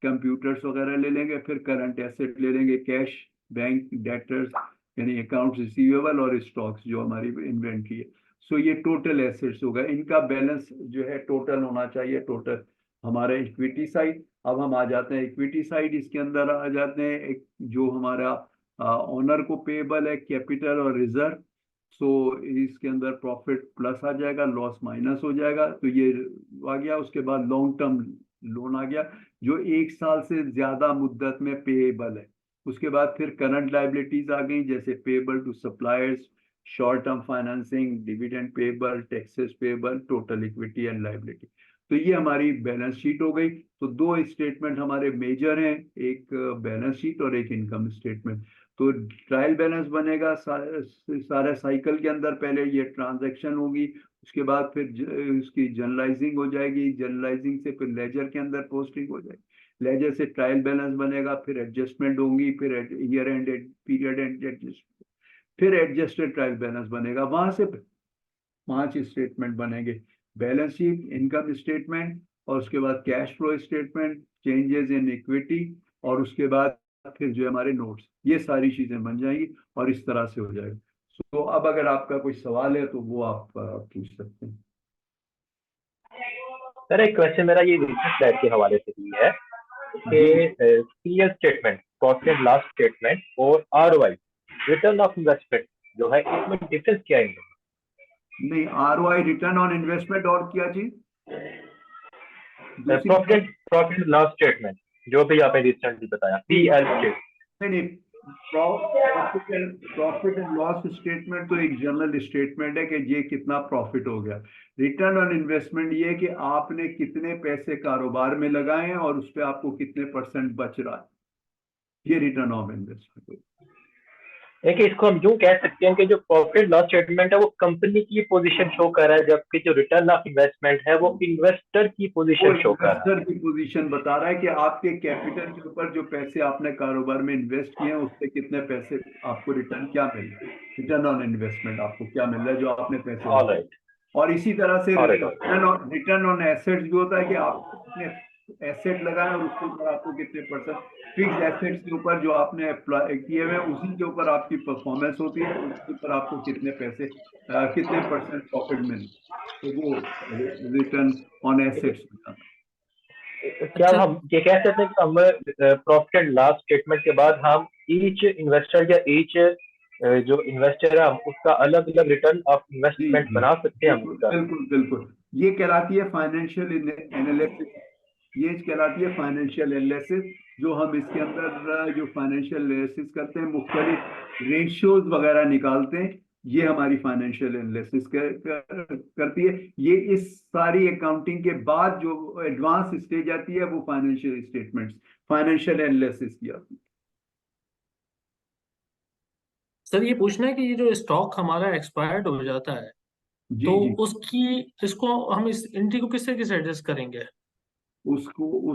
computers वगैरह ले लेंगे। फिर करंट एसेट ले लेंगे, कैश, बैंक, डेटर्स यानी अकाउंट्स रिसीवेबल और स्टॉक्स जो हमारी इन्वेंट्री है। सो ये टोटल एसेट्स होगा, इनका बैलेंस जो है टोटल होना चाहिए, टोटल हमारा इक्विटी साइड। अब हम आ जाते हैं इक्विटी साइड, इसके अंदर आ जाते हैं एक जो हमारा ऑनर को पेबल है, कैपिटल और रिजर्व। सो इसके अंदर प्रॉफिट प्लस आ जाएगा, लॉस माइनस हो जाएगा, तो ये आ गया। उसके बाद लॉन्ग टर्म लोन आ गया जो 1 साल से ज्यादा मुद्दत में पेएबल है। उसके बाद फिर करंट लाइबिलिटीज आ गई, जैसे payable to suppliers, short term financing, dividend payable, taxes payable, total equity and liability. तो ये हमारी बैलेंस शीट हो गई। तो दो स्टेटमेंट हमारे मेजर हैं, एक बैलेंस शीट और एक इनकम स्टेटमेंट। तो ट्रायल बैलेंस बनेगा सारे साइकिल के अंदर। पहले ये ट्रांजैक्शन होगी, उसके बाद फिर उसकी जर्नलाइजिंग हो जाएगी, जर्नलाइजिंग से फिर लेजर के अंदर पोस्टिंग हो जाएगी, लेजर से ट्रायल बैलेंस बनेगा, फिर एडजस्टमेंट होंगी, फिर year and period and adjustment, फिर एडजस्टेड ट्रायल बैलेंस बनेगा, वहां से 5 स्टेटमेंट बनेंगे, बैलेंस शीट, इनकम स्टेटमेंट, और उसके बाद cash flow statement, changes in equity, और उसके बाद फिर जो हमारे नोट्स, ये सारी चीजें बन जाएंगी और इस तरह से हो जाएगा। तो अब अगर आपका कोई सवाल है तो वो आप पूछ सकते हैं। सर एक क्वेश्चन मेरा ये रिसर्च स्लाइड के हवाले से भी है कि PL statement, profit and loss statement और आरओआई, रिटर्न ऑफ इन्वेस्टमेंट जो है, इसमें डिफरेंस क्या है? नहीं, आरओआई रिटर्न ऑन इन्वेस्टमेंट और क्या चीज? प्रॉफिट लॉस स्टेटमेंट जो भी आपने रिसेंटली बताया, पीएल स्टेटमेंट। नहीं, प्रॉफिट एंड लॉस स्टेटमेंट तो एक जनरल स्टेटमेंट है कि ये कितना प्रॉफिट हो गया। रिटर्न ऑन इन्वेस्टमेंट ये है कि आपने कितने पैसे कारोबार में लगाए हैं और उस पर आपको कितने % बच रहा है, ये रिटर्न ऑन इन्वेस्टमेंट। है कि इसको हम यूं कह सकते हैं कि जो प्रॉफिट लॉस स्टेटमेंट है वो कंपनी की पोजीशन शो कर रहा है, जबकि जो रिटर्न ऑफ इन्वेस्टमेंट है वो इन्वेस्टर की पोजीशन शो कर रहा है। इन्वेस्टर की पोजीशन बता रहा है कि आपके कैपिटल के ऊपर जो पैसे आपने कारोबार में इन्वेस्ट किए हैं उससे कितने पैसे आपको रिटर्न क्या मिल रहा है, रिटर्न ऑन इन्वेस्टमेंट आपको क्या मिल रहा है जो आपने पैसे। ऑलराइट। और इसी तरह से Alright. रिटर्न ऑन एसेट्स भी होता है कि आप कितने एसेट लगाए और उसके ऊपर आपको कितने % फिक्स एसेट्स के ऊपर जो आपने अप्लाई किए हुए उसी के ऊपर आपकी परफॉर्मेंस होती है, उसके ऊपर आपको कितने पैसे कितने % प्रॉफिट मिले, तो वो रिटर्न ऑन एसेट्स होता है। क्या हम ये कह सकते हैं कि हम प्रॉफिट एंड लॉस स्टेटमेंट के बाद हम ईच इन्वेस्टर या ईच जो इन्वेस्टर है हम उसका अलग अलग रिटर्न ऑफ इन्वेस्टमेंट बना सकते हैं? हम उसका बिल्कुल बिल्कुल, ये कहलाती है फाइनेंशियल एनालिसिस, ये कहलाती है फाइनेंशियल एनालिसिस। जो हम इसके अंदर जो फाइनेंशियल एनालिसिस करते हैं, मुख्तलिफ रेशियोज वगैरह निकालते हैं, ये हमारी फाइनेंशियल एनालिसिस करती है। ये इस सारी अकाउंटिंग के बाद जो एडवांस स्टेज आती है वो फाइनेंशियल स्टेटमेंट्स, फाइनेंशियल एनालिसिस की आती है। सर ये पूछना है कि ये जो स्टॉक हमारा एक्सपायर्ड हो जाता है जी तो जी, उसकी इसको हम इस एंट्री को किस तरीके से एडजस्ट करेंगे? उसको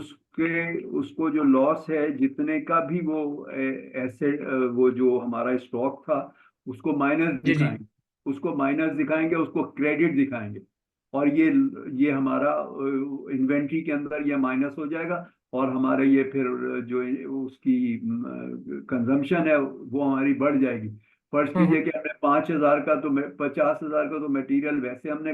जो लॉस है जितने का भी वो एसेट, वो जो हमारा स्टॉक था उसको माइनस जी जी दिखाएंगे, उसको माइनस दिखाएंगे, उसको क्रेडिट दिखाएंगे, और ये हमारा इन्वेंट्री के अंदर ये माइनस हो जाएगा, और हमारे ये फिर जो उसकी कंजम्पशन है वो हमारी बढ़ जाएगी। फर्ज कीजिए कि हमने 5,000 का तो 50,000 का तो मटेरियल वैसे हमने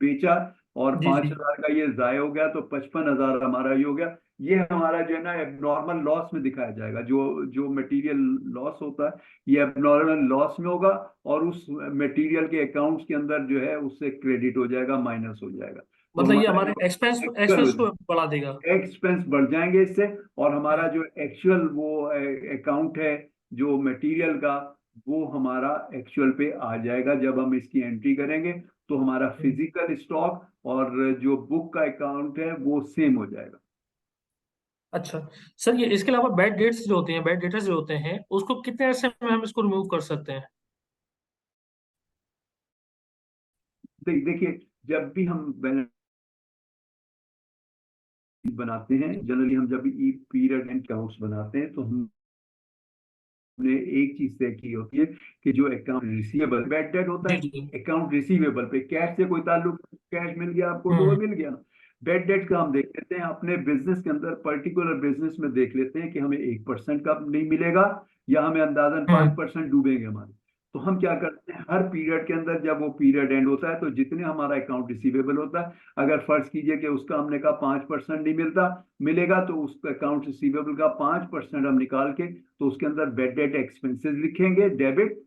बेचा और जी जी 5,000 का ये जाया हो गया तो 55,000 हमारा ये हो गया। ये हमारा जो है ना एबनॉर्मल लॉस में दिखाया जाएगा, जो मटेरियल लॉस होता है ये एबनॉर्मल लॉस में होगा, और उस मटेरियल के अकाउंट्स के अंदर जो है उससे क्रेडिट हो जाएगा, माइनस हो जाएगा। तो मतलब ये हमारा हमारे जो एक्सपेंस को बढ़ा देगा। एक्सपेंस बढ़ जाएंगे इससे, और हमारा जो एक्चुअल वो अकाउंट है जो मटेरियल का, वो हमारा एक्चुअल पे आ जाएगा। जब हम इसकी एंट्री करेंगे तो हमारा फिजिकल स्टॉक और जो बुक का अकाउंट है वो सेम हो जाएगा। अच्छा सर, ये इसके अलावा बैड डेट्स जो होते हैं, बैड डेटर्स जो होते हैं, उसको कितने अरसे में हम इसको रिमूव कर सकते हैं? देखिए, जब भी हम बैलेंस बनाते हैं, जनरली हम जब भी पीरियड एंड अकाउंट्स बनाते हैं तो हमने एक चीज तय की होती है कि जो अकाउंट रिसीवेबल, बैड डेट होता जी है जी अकाउंट रिसीवेबल पे, कैश से कोई ताल्लुक, कैश मिल गया आपको तो वो मिल गया। बैड डेट का हम देख लेते हैं अपने बिजनेस के अंदर, पर्टिकुलर बिजनेस में देख लेते हैं कि हमें 1% का नहीं मिलेगा या हमें अंदाजन 5% डूबेंगे हमारे। तो हम क्या करते हैं, हर पीरियड के अंदर जब वो पीरियड एंड होता है तो जितने हमारा अकाउंट रिसीवेबल होता है, अगर फर्ज कीजिए कि उसका हमने कहा 5% नहीं मिलेगा, तो उस अकाउंट रिसीवेबल का 5% हम निकाल के तो उसके अंदर बैड डेट एक्सपेंसेस लिखेंगे, डेबिट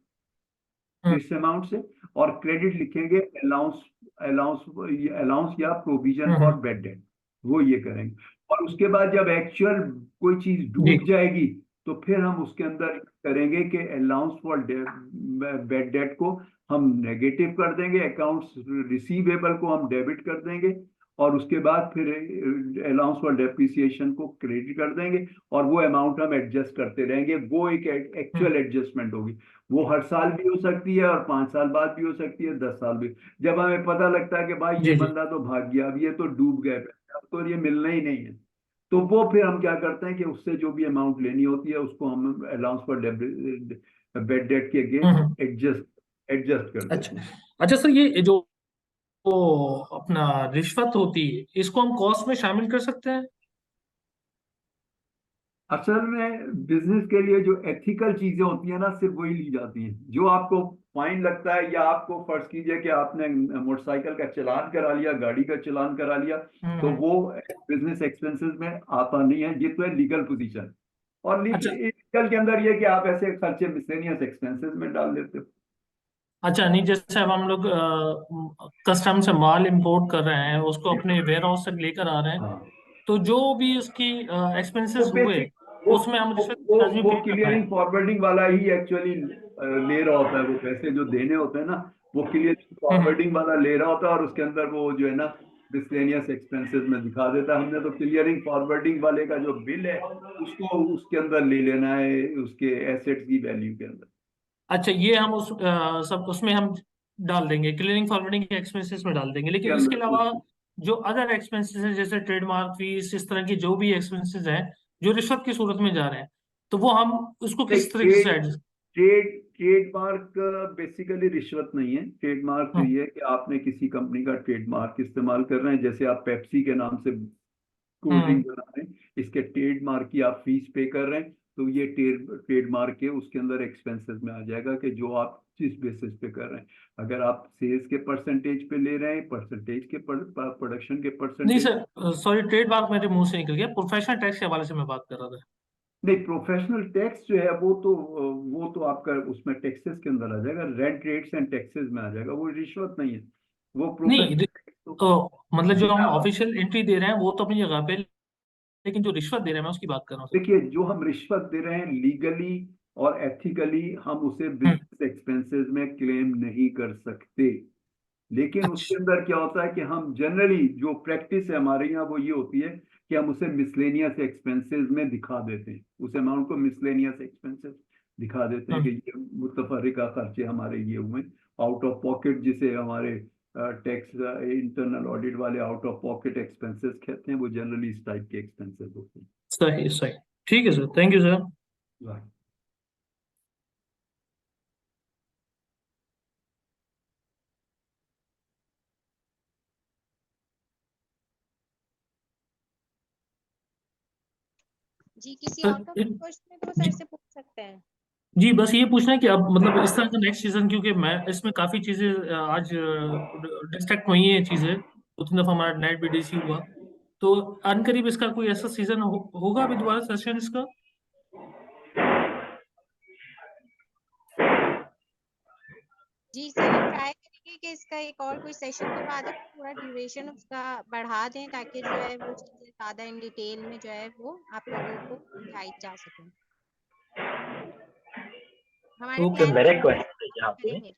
इस अमाउंट से, और क्रेडिट लिखेंगे अलाउंस अलाउंस या प्रोविजन फॉर बैड डेट, वो ये करेंगे। और उसके बाद जब एक्चुअल कोई चीज जी डूब जाएगी तो फिर हम उसके अंदर करेंगे कि अलाउंस फॉर बैड डेट को हम नेगेटिव कर देंगे, अकाउंट्स रिसीवेबल को हम डेबिट कर देंगे, और उसके बाद फिर अलाउंस फॉर डेप्रिसिएशन को क्रेडिट कर देंगे, और वो अमाउंट हम एडजस्ट करते रहेंगे। वो एक एक्चुअल एडजस्टमेंट होगी, वो हर साल भी हो सकती है और 5 साल बाद भी हो सकती है, 10 साल भी। जब हमें पता लगता है कि भाई जी ये जी बंदा तो भाग गया, अब ये तो डूब गए, अब तो ये मिलना ही नहीं है, तो वो फिर हम क्या करते हैं कि उससे जो भी अमाउंट लेनी होती है उसको हम अलाउंस फॉर बेड डेट के अगेंस्ट एडजस्ट कर अच्छा देते हैं। अच्छा सर, ये जो अपना रिश्वत होती है, इसको हम कॉस्ट में शामिल कर सकते हैं? असल में बिजनेस के लिए जो एथिकल चीजें होती हैं ना, सिर्फ वही ली जाती हैं। जो आपको फाइन लगता है, या आपको फर्ज कीजिए कि आपने मोटरसाइकिल का चालान करा लिया, गाड़ी का चालान करा लिया, तो वो बिजनेस एक्सपेंसेस में आता नहीं है। ये तो है लीगल पोजीशन। और अच्छा लीगल के अंदर ये कि आप ऐसे खर्चे मिसलेनियस एक्सपेंसेस में डाल देते हो। अच्छा, नहीं जैसे अब हम लोग कस्टम से माल इंपोर्ट कर रहे हैं, उसको अपने वेयर हाउस से लेकर आ रहे हैं, हाँ, तो जो भी उसकी वो एक्सपेंसेस हुए बेसिक वो उसमें हम वो रिश्वत वो, लाजमी वो पे करना है। क्लियरिंग फॉरवर्डिंग वाला ही एक्चुअली ले रहा होता है। वो पैसे जो देने होते हैं ना, वो क्लियरिंग हम्म फॉरवर्डिंग वाला ले रहा होता है, और उसके अंदर वो जो है ना मिसलेनियस एक्सपेंसेस में दिखा देता है। हमने तो क्लियरिंग फॉरवर्डिंग वाले का जो बिल है, उसको उसके अंदर ले लेना है, उसके एसेट्स की वैल्यू के अंदर। अच्छा, ये हम उस सब उसमें हम डाल देंगे, क्लियरिंग फॉरवर्डिंग के एक्सपेंसेस में डाल देंगे। के लेकिन इसके अंदर अलावा जो अदर एक्सपेंसेस हैं, जैसे ट्रेडमार्क फीस, इस तरह की जो भी एक्सपेंसेस हैं जो रिश्वत की सूरत में जा रहे हैं, तो वो हम उसको किस तरीके से एडजस्ट? ट्रेडमार्क बेसिकली रिश्वत नहीं है। ट्रेडमार्क तो ये है कि आपने किसी कंपनी का ट्रेडमार्क इस्तेमाल कर रहे हैं। जैसे आप पेप्सी के नाम से कोल्ड ड्रिंक बना रहे हैं, इसके ट्रेडमार्क की आप फीस पे कर रहे हैं, तो ये ट्रेडमार्क के उसके अंदर एक्सपेंसेस में आ जाएगा कि जो आप जिस बेसिस पे कर रहे हैं। अगर आप सेल्स के परसेंटेज पे ले रहे हैं, परसेंटेज के प्रोडक्शन के नहीं परसेंटेज। सर, सॉरी, ट्रेडमार्क मेरे मुंह से निकल गया, प्रोफेशनल टैक्स के हवाले से मैं बात कर रहा था। नहीं, प्रोफेशनल टैक्स जो है वो तो आपका उसमें टैक्सेस के अंदर आ जाएगा, रेंट रेट्स एंड टैक्सेस में आ जाएगा। वो रिश्वत नहीं है, वो नहीं प्रोफेशनल टैक्स तो मतलब जो हम जितना ऑफिशियल एंट्री दे रहे हैं वो तो अपनी जगह पे, लेकिन जो रिश्वत दे रहे हैं मैं उसकी बात कर रहा हूँ देखिए, जो हम रिश्वत दे रहे हैं लीगली और एथिकली, हम उसे सर। बिजनेस एक्सपेंसेस में क्लेम नहीं कर सकते। लेकिन उसके अच्छा अंदर क्या होता है कि हम जनरली जो प्रैक्टिस है हमारे यहाँ वो ये होती है कि हम उसे मिसलेनियस एक्सपेंसेस में दिखा देते हैं। उस अमाउंट को मिसलेनियस एक्सपेंसेस दिखा देते हैं कि ये मुतफर्रिका खर्चे हमारे ये हुए। आउट ऑफ पॉकेट, जिसे हमारे टैक्स इंटरनल ऑडिट वाले आउट ऑफ पॉकेट एक्सपेंसेस कहते हैं, वो जनरली इस टाइप के एक्सपेंसेस होते सही सही, ठीक है सर, थैंक यू सर। हैं। जी, किसी सर और का क्वेश्चन है तो सर जी, से पूछ सकते हैं। जी बस ये पूछना है कि अब मतलब इस तरह का नेक्स्ट सीजन, क्योंकि मैं इसमें काफी चीजें आज डिस्ट्रैक्ट हुई हैं चीजें, 2-3 दफा हमारा नेट भी डीसी हुआ, तो अनकरीब इसका कोई ऐसा सीजन होगा अभी दोबारा सेशन इसका? जी सर, हम ट्राई करेंगे कि इसका एक और कोई सेशन के बाद थोड़ा ड्यूरेशन उसका बढ़ा दें, ताकि जो है वो चीजें ज्यादा इन डिटेल में जो है वो आप लोगों को समझाई जा सके। हमारे ओके तो प्लान मेरा एक क्वेश्चन है यहाँ पे करेंगे।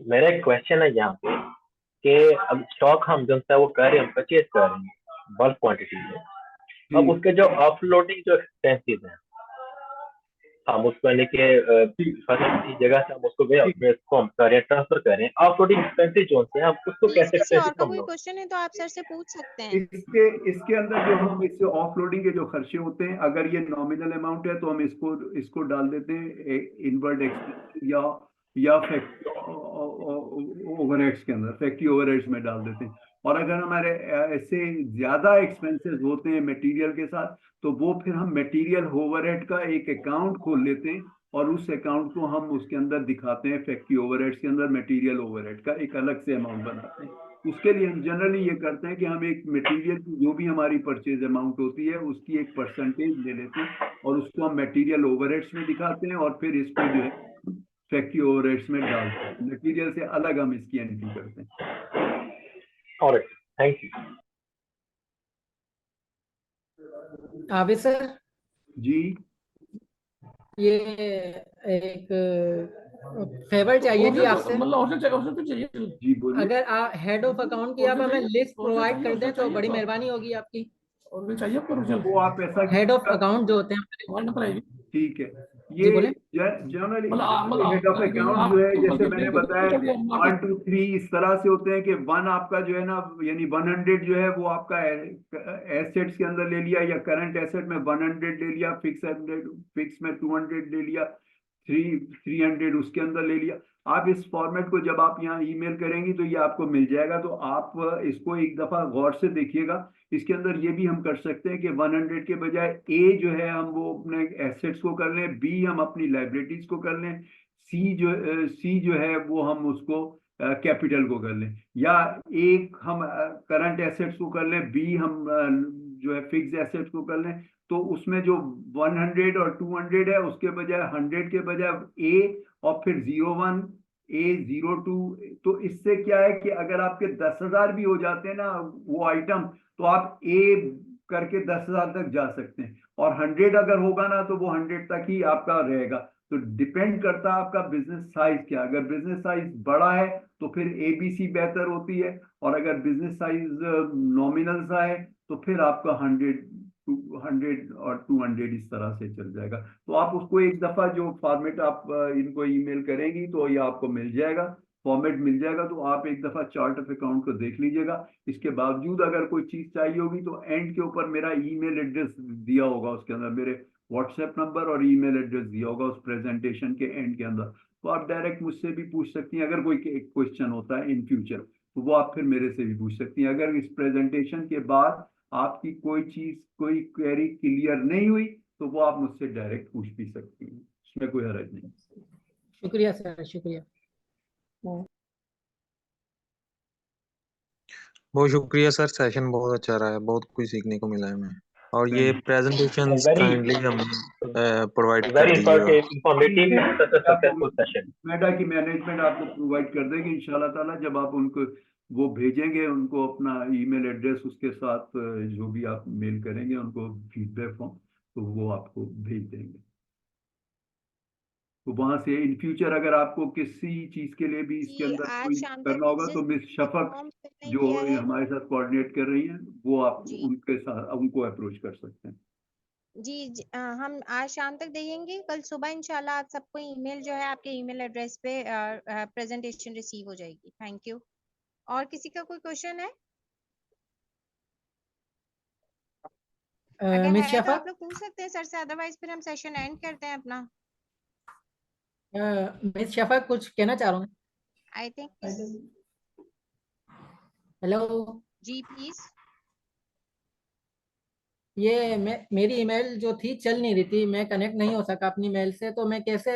मेरा एक क्वेश्चन है यहाँ पे कि अब स्टॉक हम जो है वो कर रहे हैं, परचेज कर रहे हैं बल्क क्वांटिटी में। अब ठीक उसके जो ऑफलोडिंग जो एक्सपेंसेस हैं, हम उसको लेके किसी जगह से हम उसको हम करें, ट्रांसफर करें, ऑफलोडिंग एक्सपेंसेस जो होते हैं हम उसको प्लीज कैसे किसी और एक्सपेंसेस का हम कोई लोग। क्वेश्चन है तो आप सर से पूछ सकते हैं। इसके अंदर जो हम इससे ऑफलोडिंग के जो खर्चे होते हैं, अगर ये नॉमिनल अमाउंट है तो हम इसको डाल देते हैं इनवर्ड एक्सपेंस या फैक्ट्री ओवरहेड्स के अंदर, फैक्ट्री ओवरहेड्स में डाल देते हैं। और अगर हमारे ऐसे ज्यादा एक्सपेंसेस होते हैं मटेरियल के साथ, तो वो फिर हम मटेरियल ओवरहेड का एक अकाउंट खोल लेते हैं, और उस अकाउंट को हम उसके अंदर दिखाते हैं, फैक्ट्री ओवरहेड्स के अंदर मटेरियल ओवरहेड का एक अलग से अमाउंट बनाते हैं। उसके लिए हम जनरली ये करते हैं कि हम एक मटेरियल की जो भी हमारी परचेज अमाउंट होती है उसकी एक परसेंटेज ले लेते हैं, और उसको हम मटेरियल ओवरहेड्स में दिखाते हैं, और फिर इसको जो है फैक्ट्री ओवरहेड्स में डालते हैं। मटेरियल से अलग हम इसकी एंट्री करते हैं। Alright, thank you. Abid sir, जी ये एक फेवर चाहिए थी आपसे। जी बोलिए। अगर आप हेड ऑफ अकाउंट की आप हमें लिस्ट प्रोवाइड कर दें तो बड़ी मेहरबानी होगी आपकी। वो आप ऐसा हेड ऑफ अकाउंट जो होते हैं। ठीक है, ये बोले। जनरली हेड ऑफ अकाउंट जो है, जैसे मैंने बताया 1 2 3 इस तरह से होते हैं कि 1 आपका जो है ना, यानी 100 जो है वो आपका एसेट्स के अंदर ले लिया, या करंट एसेट में 100 ले लिया, फिक्स में 200 ले लिया, 300 उसके अंदर ले लिया। आप इस फॉर्मेट को जब आप यहाँ ईमेल करेंगी तो ये आपको मिल जाएगा, तो आप इसको एक दफा गौर से देखिएगा। इसके अंदर ये भी हम कर सकते हैं कि 100 के बजाय ए जो है हम वो अपने एसेट्स को कर लें, बी हम अपनी लाइबिलिटीज को कर लें, सी जो है वो हम उसको कैपिटल को कर लें, या एक हम करंट एसेट्स को कर लें, बी हम जो है फिक्स एसेट्स को कर लें। तो उसमें जो 100 और 200 है उसके बजाय 100 के बजाय ए और फिर 01 A02। तो इससे क्या है कि अगर आपके 10,000 भी हो जाते हैं ना वो आइटम, तो आप ए करके 10,000 तक जा सकते हैं, और 100 अगर होगा ना तो वो 100 तक ही आपका रहेगा। तो डिपेंड करता है आपका बिजनेस साइज क्या। अगर बिजनेस साइज बड़ा है तो फिर ABC बेहतर होती है, और अगर बिजनेस साइज नॉमिनल सा है तो फिर आपका 100 और 200 इस तरह से चल जाएगा। तो आप उसको एक दफा जो फॉर्मेट आप इनको ईमेल करेंगी तो ये आपको मिल जाएगा, फॉर्मेट मिल जाएगा। तो आप एक दफा चार्ट ऑफ अकाउंट को देख लीजिएगा। इसके बावजूद अगर कोई चीज चाहिए होगी तो एंड के ऊपर मेरा ईमेल एड्रेस दिया होगा, उसके अंदर मेरे व्हाट्सएप नंबर और ईमेल एड्रेस दिया होगा उस प्रेजेंटेशन के एंड के अंदर। तो आप डायरेक्ट मुझसे भी पूछ सकती हैं अगर कोई क्वेश्चन होता है इन फ्यूचर, तो वो आप फिर मेरे से भी पूछ सकती हैं। अगर इस प्रेजेंटेशन के बाद आपकी कोई चीज, कोई क्वेरी क्लियर नहीं हुई तो वो आप मुझसे डायरेक्ट पूछ भी सकती हैं, उसमें कोई हर्ज नहीं। शुक्रिया सर, शुक्रिया। बहुत शुक्रिया सर, सेशन बहुत अच्छा रहा है, बहुत कुछ सीखने को मिला है हमें। और ये प्रेजेंटेशंस Very- काइंडली हमें प्रोवाइड कर Very दीजिएगा। informative and such a successful session. Meta की मैनेजमेंट आपको प्रोवाइड कर देगी इंशाल्लाह ताला। जब आप उनको वो भेजेंगे, उनको अपना ईमेल एड्रेस उसके साथ जो भी आप मेल करेंगे उनको फीडबैक फॉर्म, तो वो आपको भेज देंगे। तो वहां से इन फ्यूचर अगर आपको किसी चीज के लिए भी इसके जी, अंदर आज कोई शाम तक करना होगा तो जिस मिस शफक फॉर्म फिल नहीं जो किया है हमारे साथ कोऑर्डिनेट कर रही हैं वो आप जी। उनके साथ उनको अप्रोच कर सकते हैं। जी, हम आज शाम तक देंगे। कल सुबह इंशाल्लाह आप सबको ईमेल जो है आपके ईमेल एड्रेस पे प्रेजेंटेशन रिसीव हो जाएगी। Thank you. और किसी का कोई क्वेश्चन है? अगर मिस है तो शफा, आप लोग पूछ सकते हैं सर से, अदरवाइज फिर हम सेशन एंड करते हैं अपना। मिस शफा कुछ कहना चाह रहा हूँ। आई थिंक हेलो, जी प्लीज। ये मेरी ईमेल जो थी चल नहीं रही थी, मैं कनेक्ट नहीं हो सका अपनी मेल से, तो मैं कैसे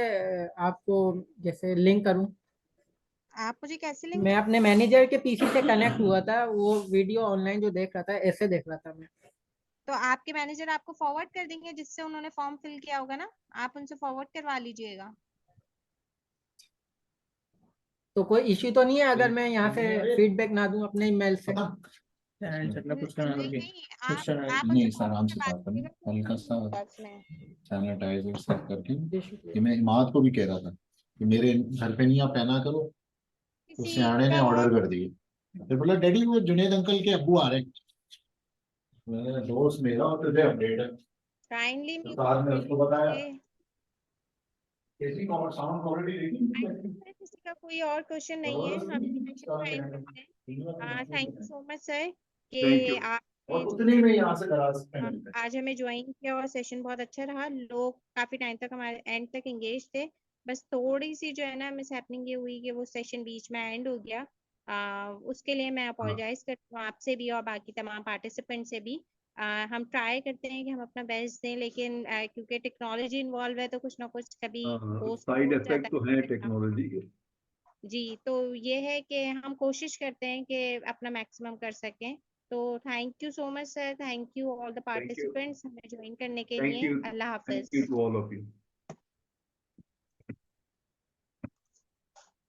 आपको जैसे लिंक करूं? आप मुझे कैसे लिंक मैं अपने मैनेजर के पीसी से कनेक्ट हुआ था, वो वीडियो ऑनलाइन जो देख रहा था ऐसे देख रहा था मैं। तो आपके मैनेजर आपको फॉरवर्ड कर देंगे जिससे उन्होंने फॉर्म फिल किया होगा ना, आप उनसे फॉरवर्ड करवा लीजिएगा। तो कोई इश्यू तो नहीं है अगर मैं यहाँ से फीडबैक ना दूं अपने ईमेल से? नहीं, आप नहीं उनसे सर, आराम से फॉरवर्ड बात करना, करवा हल्का सा दीजिएगा बॉक्स में। सैनिटाइजर सब करके। जी, शुक्रिया। कि मैं इमाद को भी कह रहा था कि मेरे घर पे नहीं आप पहना करो, उससे आने ने ऑर्डर कर दिए। फिर बोला डैडी वो जुनेद अंकल के अब्बू आ रहे हैं। मैंने दोस्त मेरा और तुझे अपडेट है, काइंडली तो बाद में उसको बताया कैसी साउंड क्वालिटी देखी। किसी का कोई और क्वेश्चन नहीं है, हम सेशन का एंड करते हैं। Thank you so much sir Thank कि you. आपने और उतनी में यहाँ से करा सकते हैं। आज हमें ज्वाइन किया और सेशन बहुत अच्छा रहा। लोग काफी टाइम तक हमारे एंड तक एंगेज थे। बस थोड़ी सी जो है ना मिस हैपनिंग ये हुई कि वो सेशन बीच में एंड हो गया। उसके लिए मैं अपोलोजाइज करती हूँ आपसे भी और बाकी तमाम पार्टिसिपेंट से भी। हम ट्राई करते हैं कि हम अपना बेस्ट दें, लेकिन क्योंकि टेक्नोलॉजी इन्वॉल्व है तो कुछ ना कुछ कभी पोस्टपोन साइड हो इफेक्ट जाता तो है है प्रोग्राम। टेक्नोलॉजी के। जी, तो ये है कि हम कोशिश करते हैं कि अपना मैक्सिमम कर सकें। तो thank you so much sir, thank you all the Thank you. Participants हमें ज्वाइन करने के Thank लिए। you. Allah Thank Hafiz. you to all of you.